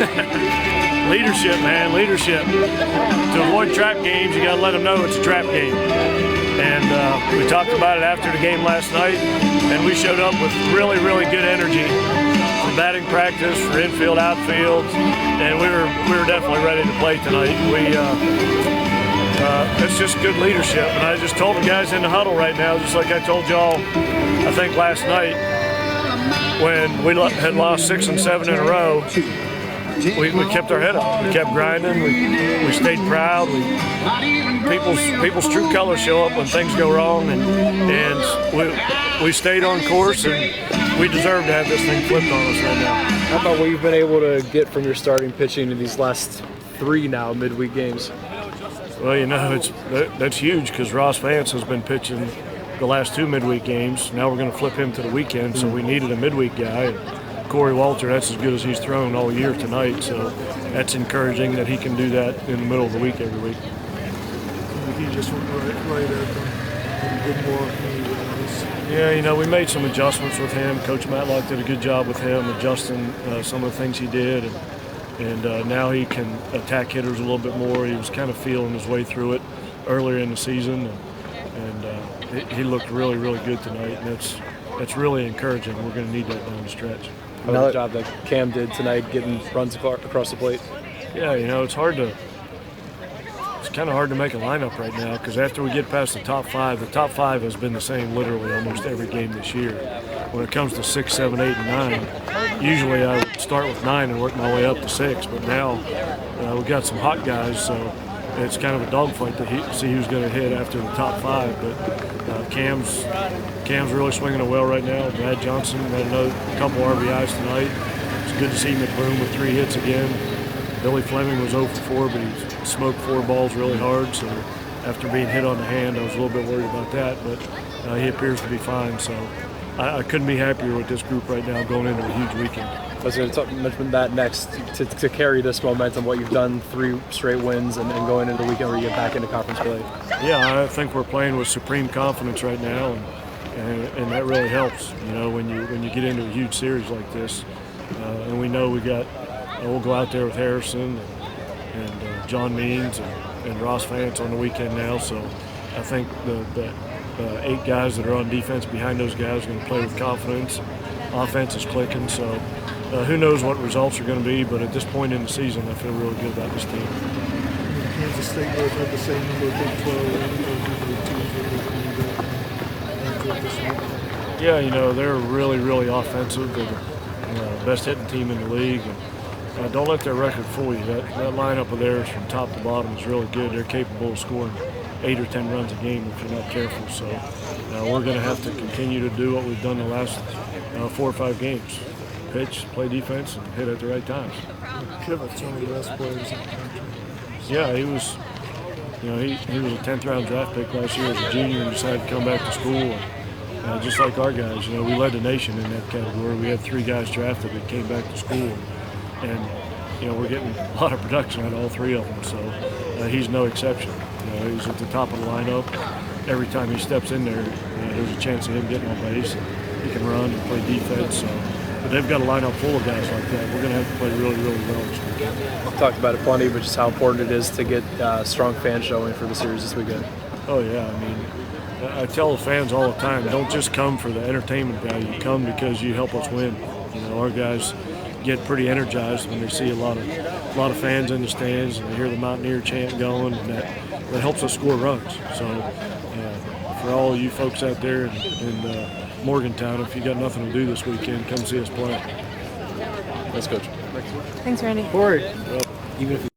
Leadership, man, leadership. To avoid trap games, you got to let them know it's a trap game. And we talked about it after the game last night, and we showed up with really, really good energy for batting practice, for infield, outfield, and we were definitely ready to play tonight. It's just good leadership, and I just told the guys in the huddle right now, just like I told y'all, I think last night, when we had lost 6 and 7 in a row, we kept our head up. We kept grinding. We stayed proud. People's true colors show up when things go wrong, and we stayed on course, and we deserve to have this thing flipped on us right now. How about what you've been able to get from your starting pitching in these last 3 now midweek games? Well, you know, that's huge because Ross Vance has been pitching the last 2 midweek games. Now we're going to flip him to the weekend, so we needed a midweek guy. Corey Walter, that's as good as he's thrown all year tonight, so that's encouraging that he can do that in the middle of the week every week. He just went right at them and did more. Yeah, you know, we made some adjustments with him. Coach Matlock did a good job with him adjusting some of the things he did, and now he can attack hitters a little bit more. He was kind of feeling his way through it earlier in the season, and he looked really, really good tonight, and that's really encouraging. We're going to need that down the stretch. Another job that Cam did tonight, getting runs across the plate. Yeah, you know, it's kind of hard to make a lineup right now because after we get past the top 5 has been the same literally almost every game this year. When it comes to 6, 7, 8, and 9, usually I would start with 9 and work my way up to 6, but now we've got some hot guys, so it's kind of a dogfight to see who's going to hit after the top 5, but Cam's really swinging it well right now. Brad Johnson had a couple RBIs tonight. It's good to see McBroom with 3 hits again. Billy Fleming was 0 for 4, but he smoked 4 balls really hard, so after being hit on the hand, I was a little bit worried about that, but he appears to be fine, so I couldn't be happier with this group right now going into a huge weekend. I was going to mention that next, to carry this momentum, what you've done, 3 straight wins, and going into the weekend where you get back into conference play. Yeah, I think we're playing with supreme confidence right now, and that really helps. You know, when you get into a huge series like this, and we know we'll go out there with Harrison and John Means and Ross Vance on the weekend now. So I think the 8 guys that are on defense behind those guys are going to play with confidence. Offense is clicking, so who knows what results are going to be, but at this point in the season, I feel really good about this team. Kansas State both had the same number of Big 12 Yeah, you know, they're really, really offensive. They're the best hitting team in the league. And, don't let their record fool you. That lineup of theirs from top to bottom is really good. They're capable of scoring 8 or 10 runs a game if you're not careful. So we're going to have to continue to do what we've done the last 4 or 5 games. Pitch, play defense, and hit at the right times. Kivett's one of the best players in the country. Yeah, he was a 10th round draft pick last year as a junior and decided to come back to school. And, just like our guys, you know, we led the nation in that category. We had 3 guys drafted that came back to school. And, you know, we're getting a lot of production out of all 3 of them. So he's no exception. You know, he's at the top of the lineup. Every time he steps in there, there's a chance of him getting on base. And he can run and play defense. So. But they've got a lineup full of guys like that. We're going to have to play really, really well this weekend. We've talked about it plenty, but just how important it is to get strong fan showing for the series this weekend. Oh, yeah. I mean, I tell the fans all the time, don't just come for the entertainment value. Come because you help us win. You know, our guys get pretty energized when they see a lot of fans in the stands and they hear the Mountaineer chant going, and that helps us score runs. So for all you folks out there in Morgantown, if you got nothing to do this weekend, come see us play. Thanks, Coach. Thanks, Randy. Corey, even if